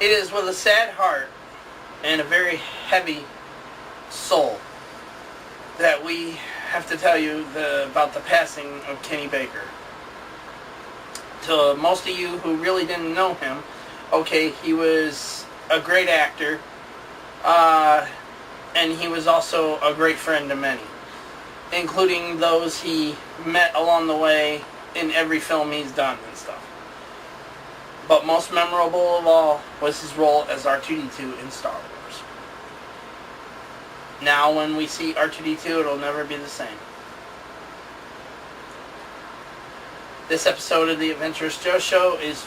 It is with a sad heart and a very heavy soul that we have to tell you about the passing of Kenny Baker. To most of you who really didn't know him, okay, he was a great actor, and he was also a great friend to many, including those he met along the way in every film he's done and stuff. But most memorable of all was his role as R2-D2 in Star Wars. Now when we see R2-D2, it'll never be the same. This episode of the Adventurous Joe Show is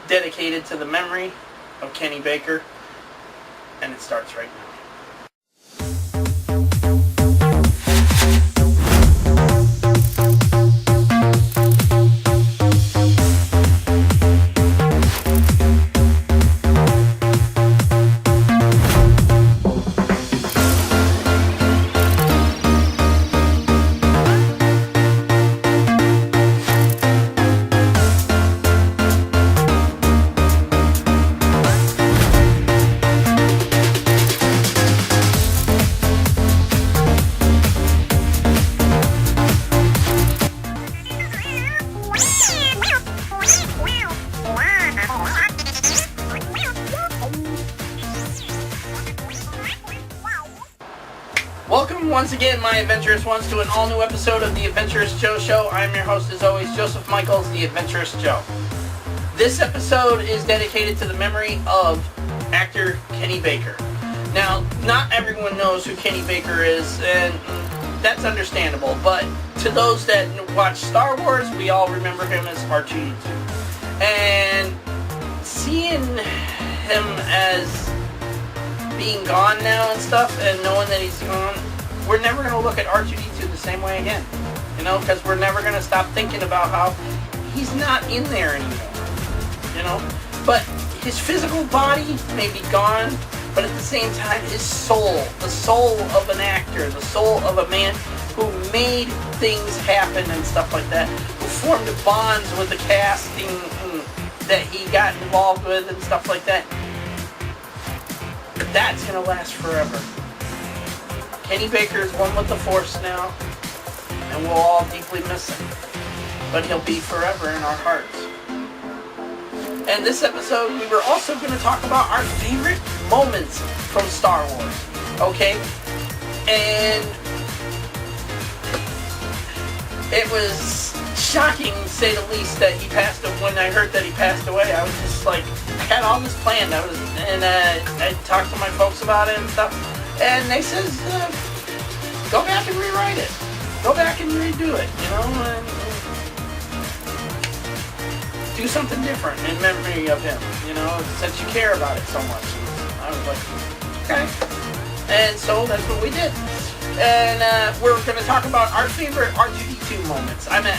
dedicated to the memory of Kenny Baker, and it starts right now. Welcome once again, my adventurous ones, to an all-new episode of the Adventurous Joe Show. I'm your host, as always, Joseph Michaels, the Adventurous Joe. This episode is dedicated to the memory of actor Kenny Baker. Now, not everyone knows who Kenny Baker is, and that's understandable, but to those that watch Star Wars, we all remember him as R2-D2. And seeing him as being gone now and stuff, and knowing that he's gone, we're never going to look at R2-D2 the same way again, you know, because we're never going to stop thinking about how he's not in there anymore, you know, but his physical body may be gone, but at the same time, his soul, the soul of an actor, the soul of a man who made things happen and stuff like that, who formed bonds with the casting that he got involved with and stuff like that, that's going to last forever. Kenny Baker is one with the Force now, and we'll all deeply miss him. But he'll be forever in our hearts. And this episode, we were also going to talk about our favorite moments from Star Wars. Okay? And it was shocking, to say the least, that he passed away. When I heard that he passed away, I was just like, I had all this planned. I talked to my folks about it and stuff, and they says, go back and rewrite it. Go back and redo it, you know, and do something different in memory of him, you know, since you care about it so much. And I was like, okay. And so that's what we did. And we're going to talk about our favorite R2-D2 moments. I mean,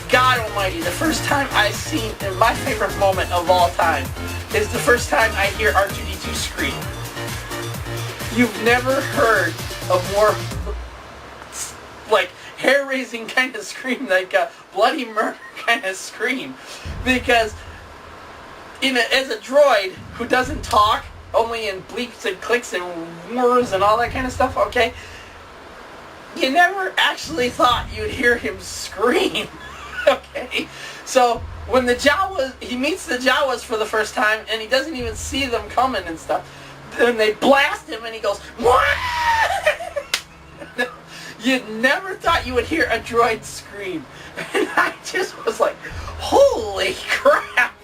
God almighty, the first time I seen, and my favorite moment of all time, is the first time I hear R2-D2 scream. You've never heard a more, like, hair-raising kind of scream, like a bloody murder kind of scream. Because, as a droid who doesn't talk, only in bleeps and clicks and whirs and all that kind of stuff, okay, you never actually thought you'd hear him scream. Okay, so when he meets the Jawas for the first time, and he doesn't even see them coming and stuff, then they blast him and he goes, "What?" You never thought you would hear a droid scream. And I just was like, holy crap.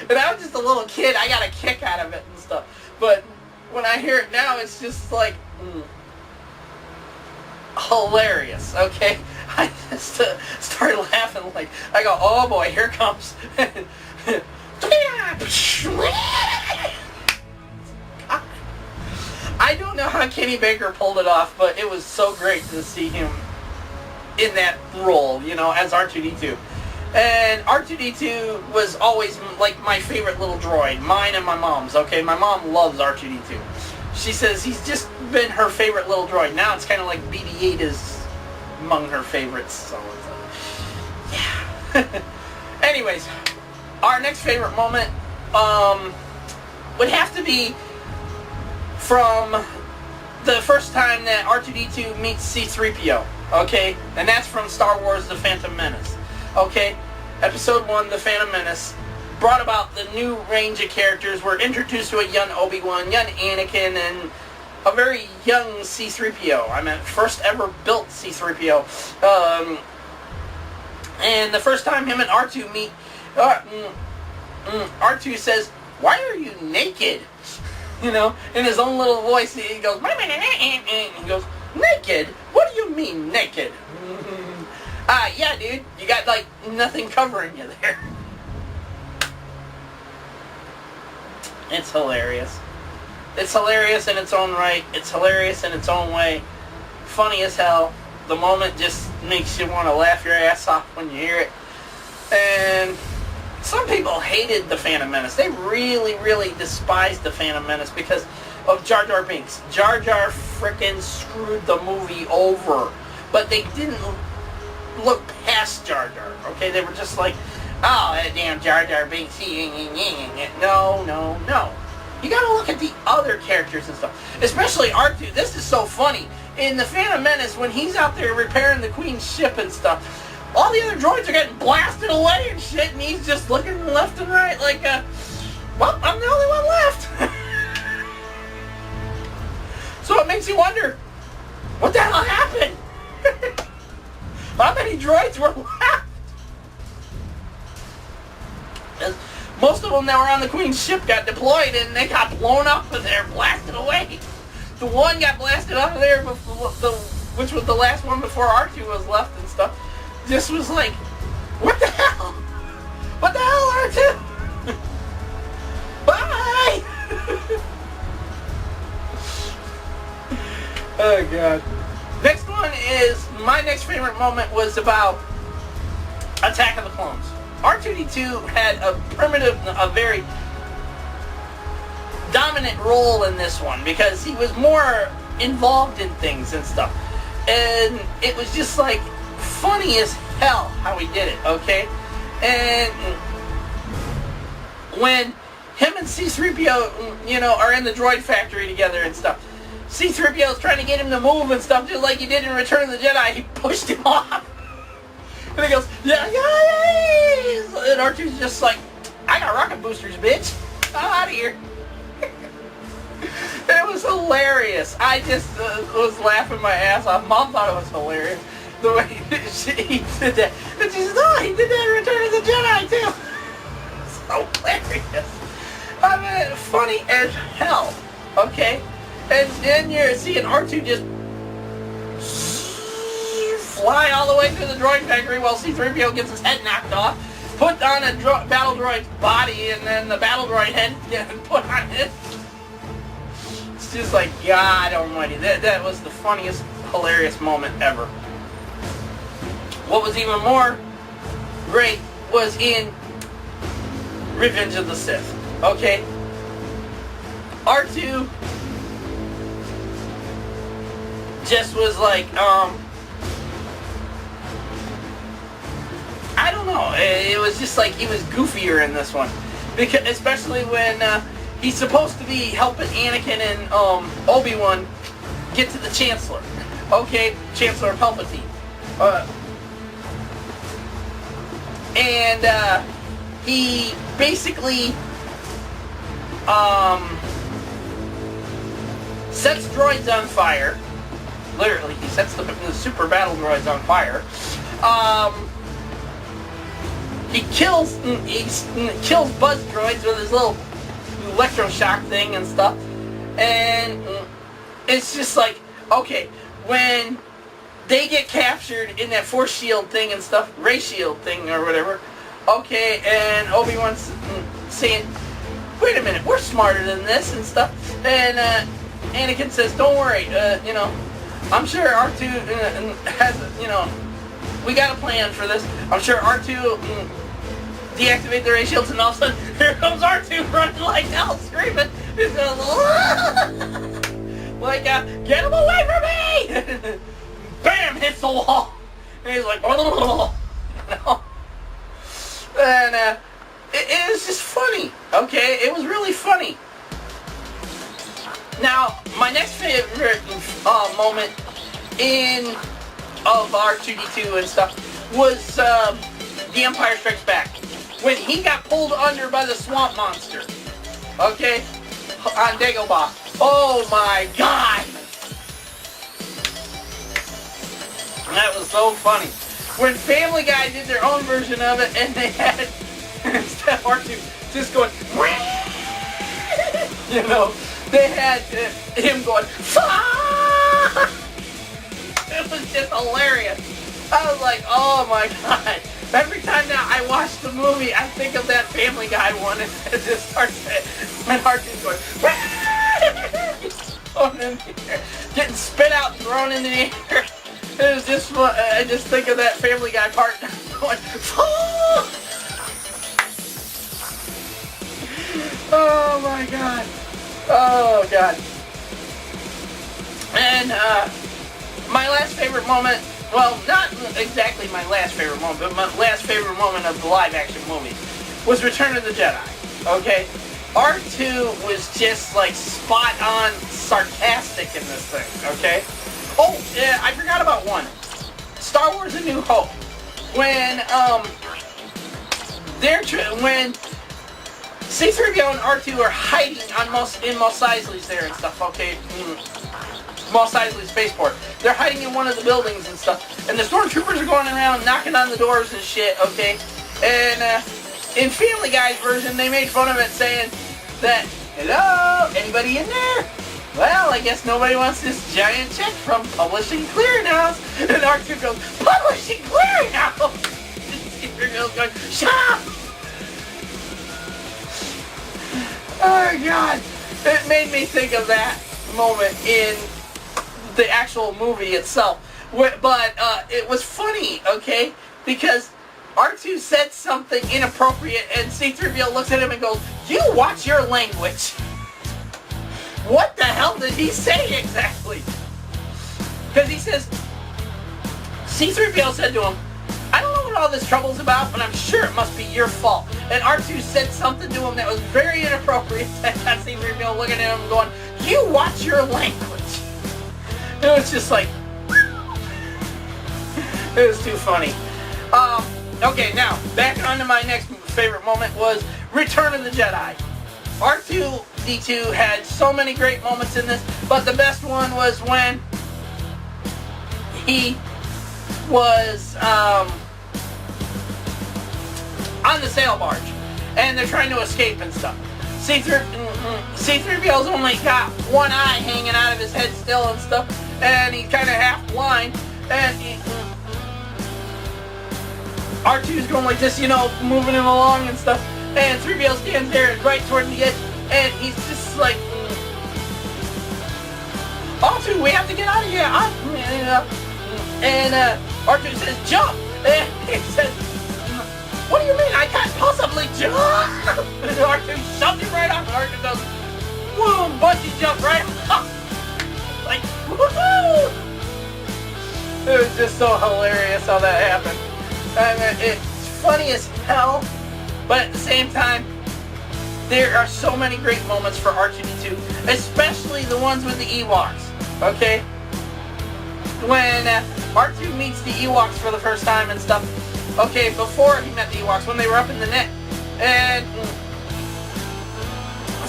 And I was just a little kid, I got a kick out of it and stuff. But when I hear it now, it's just like, hilarious, okay? I just started laughing, like, I go, oh boy, here it comes. I don't know how Kenny Baker pulled it off, but it was so great to see him in that role, you know, as R2-D2. And R2-D2 was always, like, my favorite little droid, mine and my mom's, okay? My mom loves R2-D2. She says he's just been her favorite little droid. Now it's kind of like BB-8 is among her favorites, so yeah. Anyways, our next favorite moment would have to be from the first time that R2-D2 meets C-3PO, okay? And that's from Star Wars The Phantom Menace, okay? Episode 1, The Phantom Menace, brought about the new range of characters. We're introduced to a young Obi-Wan, young Anakin, and a very young C-3PO. I mean, first ever built C-3PO. And the first time him and R2 meet, R2 says, "Why are you naked?" You know, in his own little voice, he goes, he goes, "Naked? What do you mean, naked?" Yeah, dude, you got, like, nothing covering you there. It's hilarious. It's hilarious in its own right. It's hilarious in its own way. Funny as hell. The moment just makes you want to laugh your ass off when you hear it. And some people hated The Phantom Menace. They really, really despised The Phantom Menace because of Jar Jar Binks. Jar Jar frickin' screwed the movie over. But they didn't look past Jar Jar, okay? They were just like, "Oh, that damn Jar Jar Binks, no, no, no." You gotta look at the other characters and stuff. Especially R2. This is so funny. In The Phantom Menace, when he's out there repairing the Queen's ship and stuff, all the other droids are getting blasted away and shit, and he's just looking left and right like, well, I'm the only one left. So it makes you wonder, what the hell happened? How many droids were left? Most of them that were on the Queen's ship got deployed and they got blown up and they're blasted away. The one got blasted out of there, which was the last one before R2 was left and stuff. Just was like, what the hell? What the hell, R2? Bye! Oh, God. Next one is, my next favorite moment was about Attack of the Clones. R2-D2 had a very dominant role in this one because he was more involved in things and stuff. And it was just like funny as hell how he did it, okay? And when him and C-3PO, you know, are in the droid factory together and stuff, C-3PO is trying to get him to move and stuff just like he did in Return of the Jedi. He pushed him off. And he goes, yeah. And R2's just like, "I got rocket boosters, bitch. I'm out of here." It was hilarious. I just was laughing my ass off. Mom thought it was hilarious. The way he did that. And she said, "Oh, he did that in Return of the Jedi, too." So hilarious. I mean, funny as hell. Okay? And then you're seeing R2 just fly all the way through the droid factory while C-3PO gets his head knocked off, put on a battle droid's body, and then the battle droid head put on it. It's just like, God almighty. That was the funniest, hilarious moment ever. What was even more great was in Revenge of the Sith. Okay? R2 just was like, I don't know. It was just like he was goofier in this one, because especially when he's supposed to be helping Anakin and Obi-Wan get to the Chancellor. Okay, Chancellor Palpatine. And he basically sets droids on fire. Literally, he sets the super battle droids on fire. He kills buzz droids with his little electroshock thing and stuff. And it's just like, okay, when they get captured in that force shield thing and stuff, ray shield thing or whatever, okay, and Obi-Wan's saying, wait a minute, we're smarter than this and stuff. And Anakin says, don't worry, you know, I'm sure R2 has, you know, we got a plan for this. I'm sure R2 deactivate the ray shields, and all of a sudden, here comes R2 running like hell, screaming. He's going, like, get him away from me! Bam! Hits the wall. And he's like, you know? And it was just funny, Okay, it was really funny. Now, my next favorite moment of R2-D2 and stuff was The Empire Strikes Back. When he got pulled under by the swamp monster. Okay? On Dagobah. Oh my god! That was so funny. When Family Guy did their own version of it, and they had instead of R2 just going, you know, they had him going, it was just hilarious. I was like, oh my god. Every time now I watch the movie, I think of that Family Guy one, and it just starts, and R2's going, getting spit out and thrown in the air. It was just fun. I just think of that Family Guy part going, oh my god. Oh god. And my last favorite moment, well, not exactly my last favorite moment, but my last favorite moment of the live action movie was Return of the Jedi. Okay? R2 was just like spot on sarcastic in this thing. Okay? Oh, I forgot about one. Star Wars: A New Hope. When when C-3PO and R2 are hiding on in Mos Eisley's there and stuff. Okay, Mos Eisley Spaceport. They're hiding in one of the buildings and stuff, and the stormtroopers are going around knocking on the doors and shit. Okay, and in Family Guy's version, they made fun of it, saying that, "Hello, anybody in there? Well, I guess nobody wants this giant check from Publishing Clearinghouse." And R2 goes, "Publishing Clearinghouse!" And C-3PO's going, "Shut up!" Oh god, it made me think of that moment in the actual movie itself. But it was funny, okay? Because R2 said something inappropriate and C-3PO looks at him and goes, "You watch your language." What the hell did he say exactly? Because he says, C-3PO said to him, "I don't know what all this trouble's about, but I'm sure it must be your fault." And R2 said something to him that was very inappropriate. And C-3PO looking at him going, "You watch your language." It was just like, it was too funny. Okay, now, back on to my next favorite moment was Return of the Jedi. R2-D2 had so many great moments in this, but the best one was when he was on the sail barge, and they're trying to escape and stuff. C-3PO's only got one eye hanging out of his head still and stuff, and he's kind of half blind, and R2's going like this, you know, moving him along and stuff, and 3PO stands there right toward the edge, and he's just like, R2, we have to get out of here. And R2 says, "Jump!" And he says, "What do you mean? I can't possibly jump!" And R2 shoved him right off, and R2 goes, boom, bungee jump right off. Like, woohoo! It was just so hilarious how that happened. I mean, it's funny as hell, but at the same time, there are so many great moments for R2-D2, especially the ones with the Ewoks, okay? When R2 meets the Ewoks for the first time and stuff, okay, before he met the Ewoks, when they were up in the net, and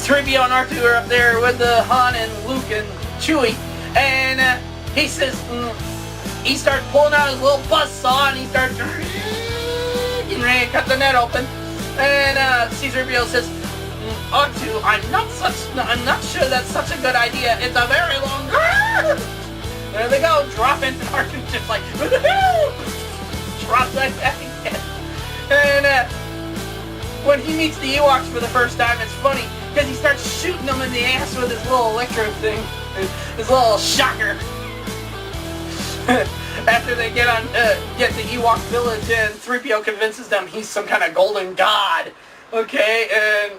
3PO and R2 are up there with the Han and Luke and Chewie, and he says, he starts pulling out his little buzzsaw, and he starts getting ready to cut the net open, and C-3PO says, "R2, I'm not sure that's such a good idea. It's a very long." There they go, dropping, and R2 just like, drops right back again. And when he meets the Ewoks for the first time, it's funny, because he starts shooting them in the ass with his little electro thing, his little shocker. After they get the Ewok village, and 3PO convinces them he's some kind of golden god, Okay, and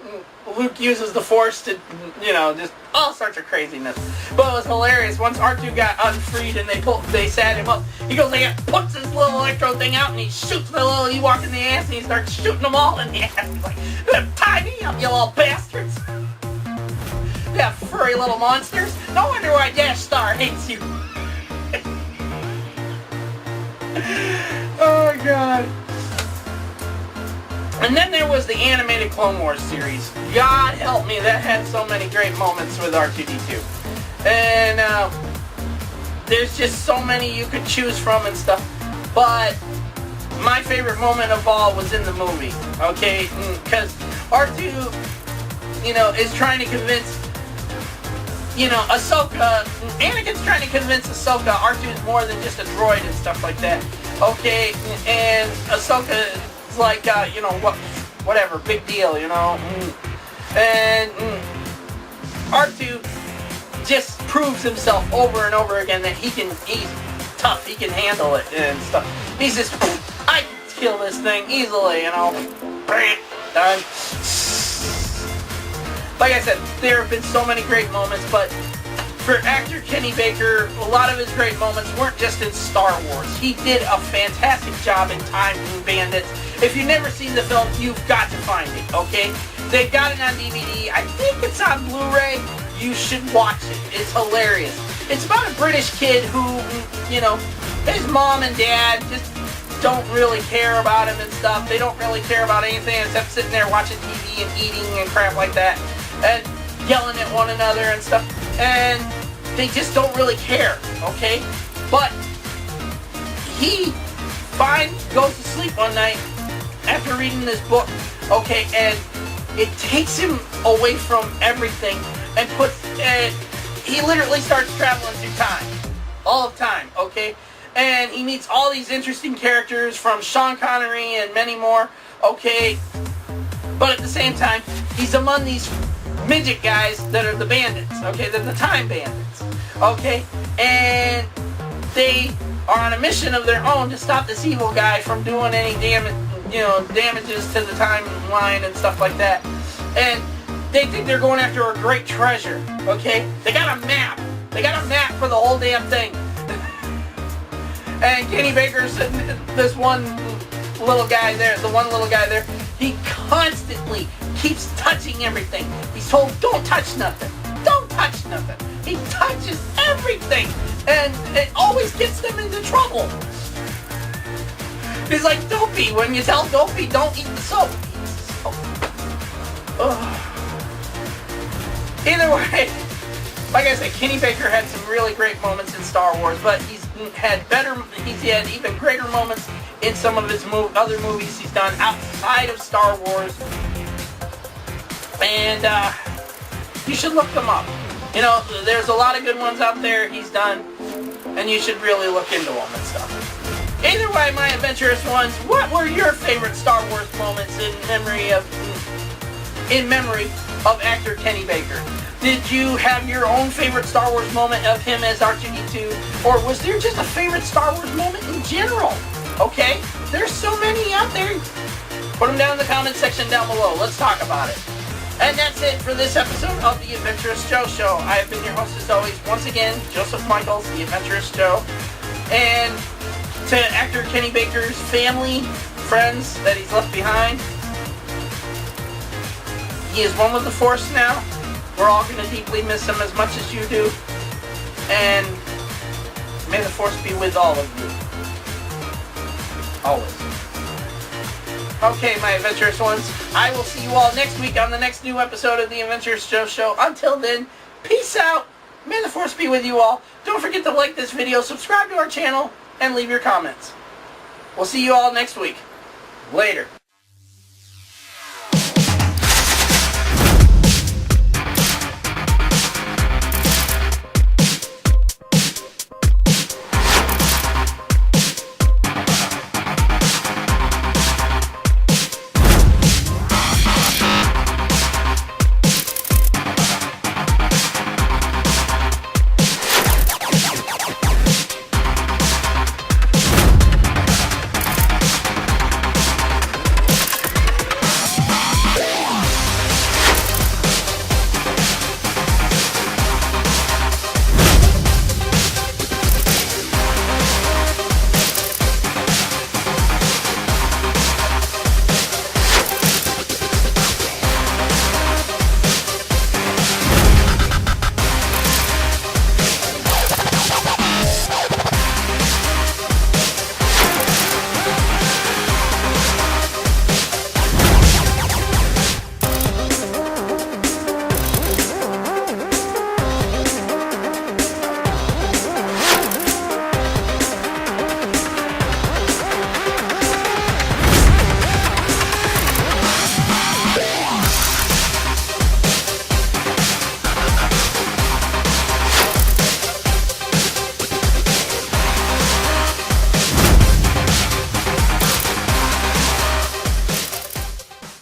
Luke uses the Force to, just all sorts of craziness. But it was hilarious. Once R2 got unfreed and they sat him up, he goes, puts his little electro thing out and he shoots the little Ewok in the ass and he starts shooting them all in the ass. He's like, tie me up, you little bastards. Yeah, furry little monsters. No wonder why Dash Star hates you. Oh, God. And then there was the animated Clone Wars series. God help me, that had so many great moments with R2-D2. And there's just so many you could choose from and stuff. But my favorite moment of all was in the movie. Okay? Because R2, is trying to convince, Ahsoka. Anakin's trying to convince Ahsoka R2 is more than just a droid and stuff like that. Okay? And Ahsoka... like, whatever, big deal, And R2 just proves himself over and over again that he's tough, he can handle it and stuff. He's just, I can kill this thing easily, done. Like I said, there have been so many great moments, but for actor Kenny Baker, a lot of his great moments weren't just in Star Wars. He did a fantastic job in Time Bandits. If you've never seen the film, you've got to find it, okay? They've got it on DVD. I think it's on Blu-ray. You should watch it. It's hilarious. It's about a British kid who, his mom and dad just don't really care about him and stuff. They don't really care about anything except sitting there watching TV and eating and crap like that. And yelling at one another and stuff. And they just don't really care, okay? But he goes to sleep one night after reading this book, okay, and it takes him away from everything and he literally starts traveling through time, all of time, okay? And he meets all these interesting characters from Sean Connery and many more, okay? But at the same time, he's among these midget guys that are the bandits, okay? They're the Time Bandits, okay? And they are on a mission of their own to stop this evil guy from doing any damages to the timeline and stuff like that. And they think they're going after a great treasure, okay? They got a map. They got a map for the whole damn thing. And Kenny Baker's this one little guy there, he constantly keeps touching everything. He's told, don't touch nothing. Don't touch nothing. He touches everything. And it always gets them into trouble. He's like, Dopey, when you tell Dopey, don't eat the soap. Eat the soap. Ugh. Either way, like I said, Kenny Baker had some really great moments in Star Wars, but he's had even greater moments in some of his other movies he's done outside of Star Wars. And you should look them up. There's a lot of good ones out there he's done, and you should really look into them and stuff. Either way, my adventurous ones, what were your favorite Star Wars moments in memory of actor Kenny Baker? Did you have your own favorite Star Wars moment of him as R2-D2, or was there just a favorite Star Wars moment in general? Okay, there's so many out there. Put them down in the comment section down below. Let's talk about it. And that's it for this episode of the Adventurous Joe Show. I have been your host as always, once again, Joseph Michaels, the Adventurous Joe. And to actor Kenny Baker's family, friends that he's left behind, he is one with the Force now. We're all going to deeply miss him as much as you do. And may the Force be with all of you. Always. Okay, my adventurous ones, I will see you all next week on the next new episode of the Adventurous Joe Show. Until then, peace out. May the Force be with you all. Don't forget to like this video, subscribe to our channel, and leave your comments. We'll see you all next week. Later.